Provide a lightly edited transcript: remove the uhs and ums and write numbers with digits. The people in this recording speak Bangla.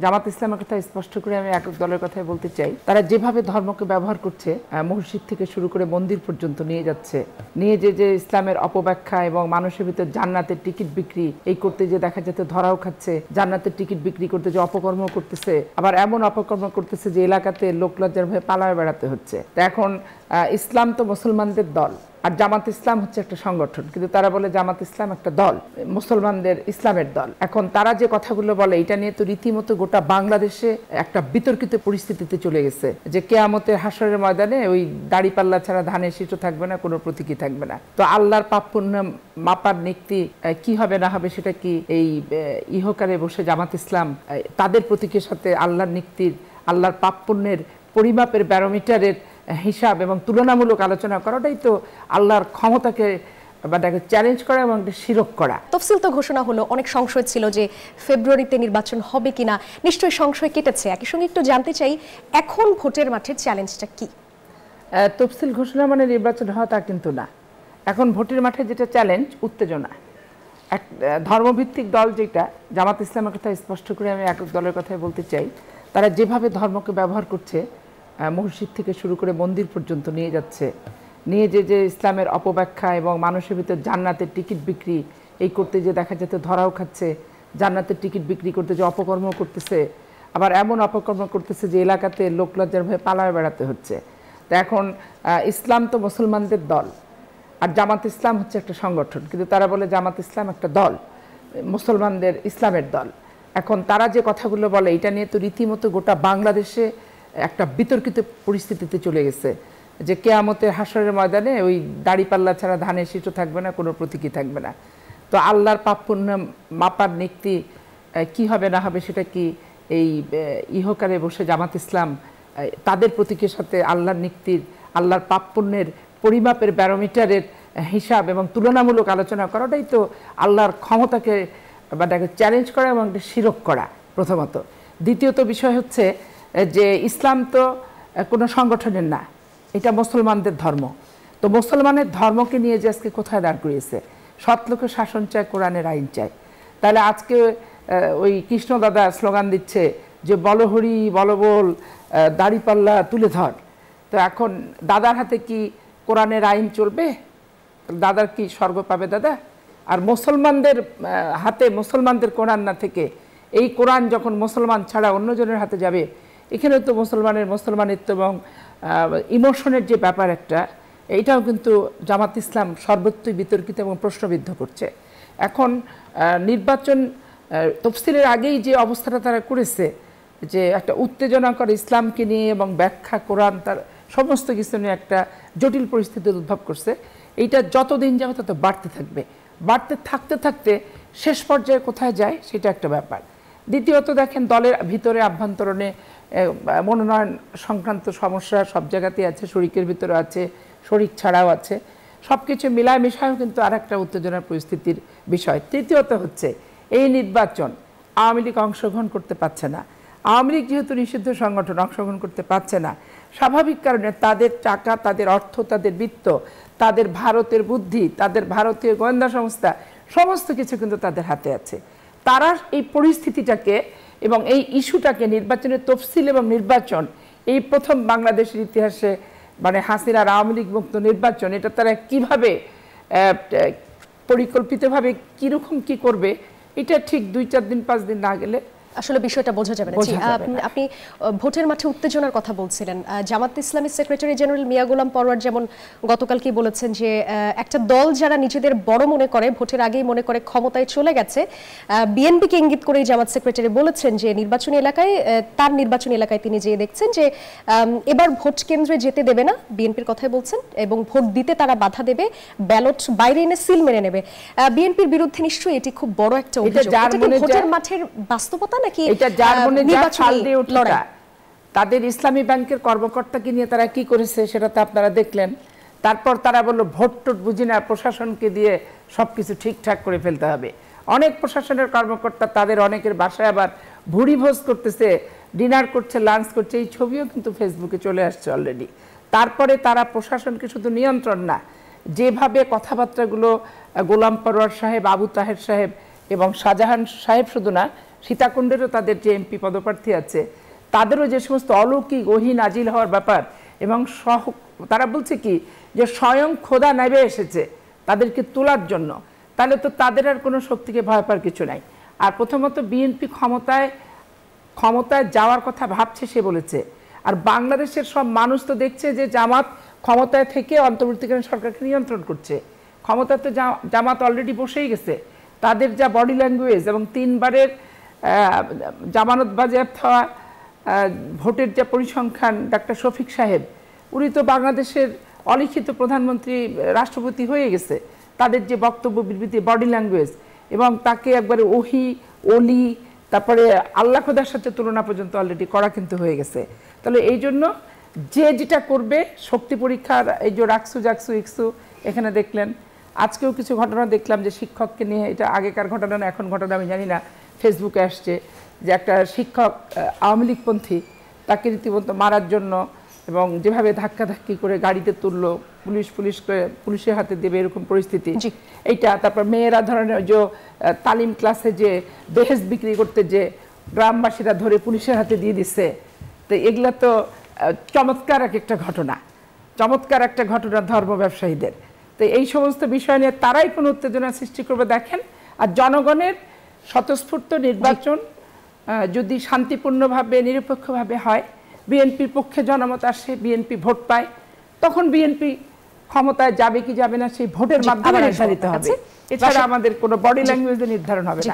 জামাত ইসলামের কথা স্পষ্ট করে আমি একক দলের কথাই বলতে চাই। তারা যেভাবে ধর্মকে ব্যবহার করছে, মসজিদ থেকে শুরু করে মন্দির পর্যন্ত নিয়ে যাচ্ছে, নিয়ে যে ইসলামের অপব্যাখ্যা এবং মানুষের ভিতর জান্নাতের টিকিট বিক্রি এই করতে যে দেখা যেতে ধরাও খাচ্ছে, জান্নাতের টিকিট বিক্রি করতে যে অপকর্ম করতেছে, আবার এমন অপকর্ম করতেছে যে এলাকাতে লোকলজ্জার ভয়ে পালায় বেড়াতে হচ্ছে। তো এখন ইসলাম তো মুসলমানদের দল, আর জামাত ইসলাম হচ্ছে একটা সংগঠন, কিন্তু তারা বলে জামাত ইসলাম একটা দল, মুসলমানদের ইসলামের দল। এখন তারা যে কথাগুলো বলে এটা নিয়ে তো রীতিমতো গোটা বাংলাদেশে একটা বিতর্কিত পরিস্থিতিতে চলে গেছে, যে কেয়ামতের হাসরের ময়দানে ওই দাড়িপাল্লা ছাড়া ধানের শীষও থাকবে না, কোনো প্রতীকী থাকবে না। তো আল্লাহর পাপ পুণ্য মাপার নীতি কি হবে না হবে সেটা কি এই ইহকালে বসে জামাত ইসলাম তাদের প্রতীকের সাথে আল্লাহর নীতির, আল্লাহর পাপ পুণ্যের পরিমাপের ব্যারোমিটারের হিসাব এবং তুলনামূলক আলোচনা করাটাই তো আল্লাহর ক্ষমতাকে চ্যালেঞ্জ করা এবং শিরক করা। তফসিল তো ঘোষণা হলো, অনেক সংশয় ছিল যে ফেব্রুয়ারিতে নির্বাচন হবে কিনা, নিশ্চয়ই সংশয় কেটেছে। একই সঙ্গে একটু জানতে চাই এখন ভোটের মাঠের চ্যালেঞ্জটা কি? তফসিল ঘোষণা মানে নির্বাচন হওয়া তা কিন্তু না। এখন ভোটের মাঠে যেটা চ্যালেঞ্জ, উত্তেজনা। এক ধর্মভিত্তিক দল যেটা, জামাত ইসলামের কথা স্পষ্ট করে আমি একক দলের কথাই বলতে চাই, তারা যেভাবে ধর্মকে ব্যবহার করছে, মসজিদ থেকে শুরু করে মন্দির পর্যন্ত নিয়ে যাচ্ছে, নিয়ে যে ইসলামের অপব্যাখ্যা এবং মানুষের ভিতর জান্নাতের টিকিট বিক্রি এই করতে যে দেখা যেতে ধরাও খাচ্ছে, জান্নাতের টিকিট বিক্রি করতে যে অপকর্ম করতেছে, আবার এমন অপকর্ম করতেছে যে এলাকাতে লোকলজ্জার ভয়ে পালায় বেড়াতে হচ্ছে। তো এখন ইসলাম তো মুসলমানদের দল, আর জামাত ইসলাম হচ্ছে একটা সংগঠন, কিন্তু তারা বলে জামাত ইসলাম একটা দল, মুসলমানদের ইসলামের দল। এখন তারা যে কথাগুলো বলে এটা নিয়ে তো রীতিমতো গোটা বাংলাদেশে একটা বিতর্কিত পরিস্থিতিতে চলে গেছে, যে কেয়ামতের হাসরের ময়দানে ওই দাড়িপাল্লা ছাড়া ধানের শীষও থাকবে না, কোনো প্রতীকী থাকবে না। তো আল্লাহর পাপ পুণ্য মাপার নীতি কি হবে না হবে সেটা কি এই ইহকালে বসে জামাত ইসলাম তাদের প্রতীকের সাথে আল্লাহর নীতির, আল্লাহর পাপ পুণ্যের পরিমাপের ব্যারোমিটারের হিসাব এবং তুলনামূলক আলোচনা করাটাই তো আল্লাহর ক্ষমতাকে চ্যালেঞ্জ করা এবং শিরক করা প্রথমত। দ্বিতীয়ত বিষয় হচ্ছে যে ইসলাম তো কোনো সংগঠনের না, এটা মুসলমানদের ধর্ম। তো মুসলমানের ধর্মকে নিয়ে যে আজকে কোথায় দাঁড় করিয়েছে, সৎ লোকের শাসন চায়, কোরআনের আইন চায়। তাহলে আজকে ওই কৃষ্ণ দাদা স্লোগান দিচ্ছে যে বলহরি বলবল দাড়িপাল্লা তুলে ধর। তো এখন দাদার হাতে কি কোরআনের আইন চলবে? দাদার কি স্বর্গ পাবে দাদা? আর মুসলমানদের হাতে মুসলমানদের কোরআন না থেকে এই কোরআন যখন মুসলমান ছাড়া অন্যজনের হাতে যাবে, এখানে তো মুসলমানিত্ব এবং ইমোশনের যে ব্যাপার একটা, এইটাও কিন্তু জামাত ইসলাম সর্বত্রই বিতর্কিত এবং প্রশ্নবিদ্ধ করছে। এখন নির্বাচন তফসিলের আগেই যে অবস্থাটা তারা করেছে, যে একটা উত্তেজনাকর ইসলামকে নিয়ে এবং ব্যাখ্যা কোরআন তার সমস্ত কিছু নিয়ে একটা জটিল পরিস্থিতি উদ্ভব করছে, এইটা যতদিন যাবে তত বাড়তে থাকবে। বাড়তে থাকতে থাকতে শেষ পর্যায়ে কোথায় যায় সেটা একটা ব্যাপার। দ্বিতীয়ত দেখেন, দলের ভিতরে আভ্যন্তরণে মনোনয়ন সংক্রান্ত সমস্যা সব জায়গাতেই আছে, শরিকের ভিতরে আছে, শরিক ছাড়াও আছে, সব কিছু মিলায় মিশায়ও কিন্তু আর একটা উত্তেজনার পরিস্থিতির বিষয়। তৃতীয়ত হচ্ছে এই নির্বাচন আওয়ামী লীগ অংশগ্রহণ করতে পারছে না। আওয়ামী লীগ যেহেতু নিষিদ্ধ সংগঠন, অংশগ্রহণ করতে পারছে না, স্বাভাবিক কারণে তাদের টাকা, তাদের অর্থ, তাদের বিত্ত, তাদের ভারতের বুদ্ধি, তাদের ভারতীয় গোয়েন্দা সংস্থা, সমস্ত কিছু কিন্তু তাদের হাতে আছে। তারা এই পরিস্থিতিটাকে এবং এই ইস্যুটাকে, নির্বাচনের তফসিল এবং নির্বাচন, এই প্রথম বাংলাদেশের ইতিহাসে হাসিনার আওয়ামী লীগ মুক্ত নির্বাচন, এটা তারা কিভাবে পরিকল্পিতভাবে কীরকম কি করবে, এটা ঠিক 2-4 দিন 5 দিন না গেলে আসলে বিষয়টা বোঝা যাবে না। আপনি ভোটের মাঠে উত্তেজনার কথা বলছিলেন। জামাত ইসলামী সেক্রেটারি জেনারেল মিয়া গোলাম পরোয়ার যেমন গতকালকে বলেছেন যে একটা দল যারা নিজেদের বড় মনে করে, ভোটের আগেই মনে করে ক্ষমতায় চলে গেছে, বিএনপিকে ইঙ্গিত করেই জামাত সেক্রেটারি বলেছেন যে নির্বাচনী এলাকায়, তার নির্বাচনী এলাকায় তিনি যেয়ে দেখছেন যে এবার ভোট কেন্দ্রে যেতে দেবে না, বিএনপির কথাই বলছেন, এবং ভোট দিতে তারা বাধা দেবে, ব্যালট বাইরে এনে সিল মেরে নেবে। বিএনপির বিরুদ্ধে নিশ্চয়ই এটি খুব বড় একটা অভিযোগ। ভোটের মাঠের বাস্তবতা নাকি এটা জার্মানি ফাল দিয়ে উঠা, তাদের ইসলামী ব্যাংকের কর্মকর্তাকে নিয়ে তারা কি করেছে সেটা তো আপনারা দেখলেন। তারপর তারা বলল ভোট টোট বুঝি না, প্রশাসনকে দিয়ে সবকিছু ঠিকঠাক করে ফেলতে হবে। অনেক প্রশাসনের কর্মকর্তা তাদের অনেকের বাসায় আবার ভুড়ি ভোজ করতেছে, ডিনার করছে, লাঞ্চ করছে, এই ছবিও কিন্তু ফেসবুকে চলে আসছে অলরেডি। তারপরে তারা প্রশাসনকে শুধু নিয়ন্ত্রণ না, যেভাবে কথাবার্তাগুলো গোলাম পরোয়ার সাহেব, আবু তাহের সাহেব এবং শাহজাহান সাহেব শুধু না, সীতাকুণ্ডেরও তাদের যে এমপি পদপ্রার্থী আছে তাদেরও যে সমস্ত অলৌকিক ওহী নাজিল হওয়ার ব্যাপার, এবং তারা বলছে কি যে স্বয়ং খোদা নেমে এসেছে তাদেরকে তোলার জন্য, তাহলে তো তাদের আর কোনো শক্তিকে ভয় পাওয়ার কিছু নাই। আর প্রথমত বিএনপি ক্ষমতায় যাওয়ার কথা ভাবছে সে বলেছে, আর বাংলাদেশের সব মানুষ তো দেখছে যে জামাত ক্ষমতায় থেকে অন্তর্বর্তীকালীন সরকারকে নিয়ন্ত্রণ করছে। ক্ষমতায় তো জামাত অলরেডি বসেই গেছে। তাদের যা বডি ল্যাঙ্গুয়েজ এবং 3 বারের জামানত বাজেয়াপ্ত হওয়া ভোটের যা পরিসংখ্যান, ডাক্তার শফিক সাহেব উনি তো বাংলাদেশের অলিখিত প্রধানমন্ত্রী রাষ্ট্রপতি হয়ে গেছে। তাদের যে বক্তব্য বিবৃতি, বডি ল্যাঙ্গুয়েজ, এবং তাকে একবারে ওহি অলি তারপরে আল্লাহ খোদার সাথে তুলনা পর্যন্ত অলরেডি করা কিন্তু হয়ে গেছে। তাহলে এই জন্য যে যেটা করবে, শক্তি পরীক্ষার এই যে রাকসু জাকসু ইকসু এখানে দেখলেন, আজকেও কিছু ঘটনা দেখলাম যে শিক্ষককে নিয়ে, এটা আগেকার ঘটনা না এখন ঘটনা আমি জানি না, ফেসবুকে আসছে যে একটা শিক্ষক আওয়ামী লীগপন্থী তাকে রীতিমতো মারার জন্য এবং যেভাবে ধাক্কাধাক্কি করে গাড়িতে তুললো, পুলিশের হাতে দেবে এরকম পরিস্থিতি এইটা। তারপর মেয়েরা ধরনের যে তালিম ক্লাসে যে বেহেস বিক্রি করতে যে গ্রামবাসীরা ধরে পুলিশের হাতে দিয়ে দিচ্ছে, তো এগুলা তো চমৎকার একটা ঘটনা ধর্ম ব্যবসায়ীদের। তো এই সমস্ত বিষয় নিয়ে তারাই কোনো উত্তেজনা সৃষ্টি করবে দেখেন। আর জনগণের স্বতঃস্ফূর্ত নির্বাচন যদি শান্তিপূর্ণভাবে নিরপেক্ষভাবে হয়, বিএনপির পক্ষে জনমত আসে, বিএনপি ভোট পায়, তখন বিএনপি ক্ষমতায় যাবে কি যাবে না সেই ভোটের মাধ্যমে নির্ধারিত হবে। এছাড়া আমাদের কোনো বডি ল্যাঙ্গুয়েজে নির্ধারণ হবে না।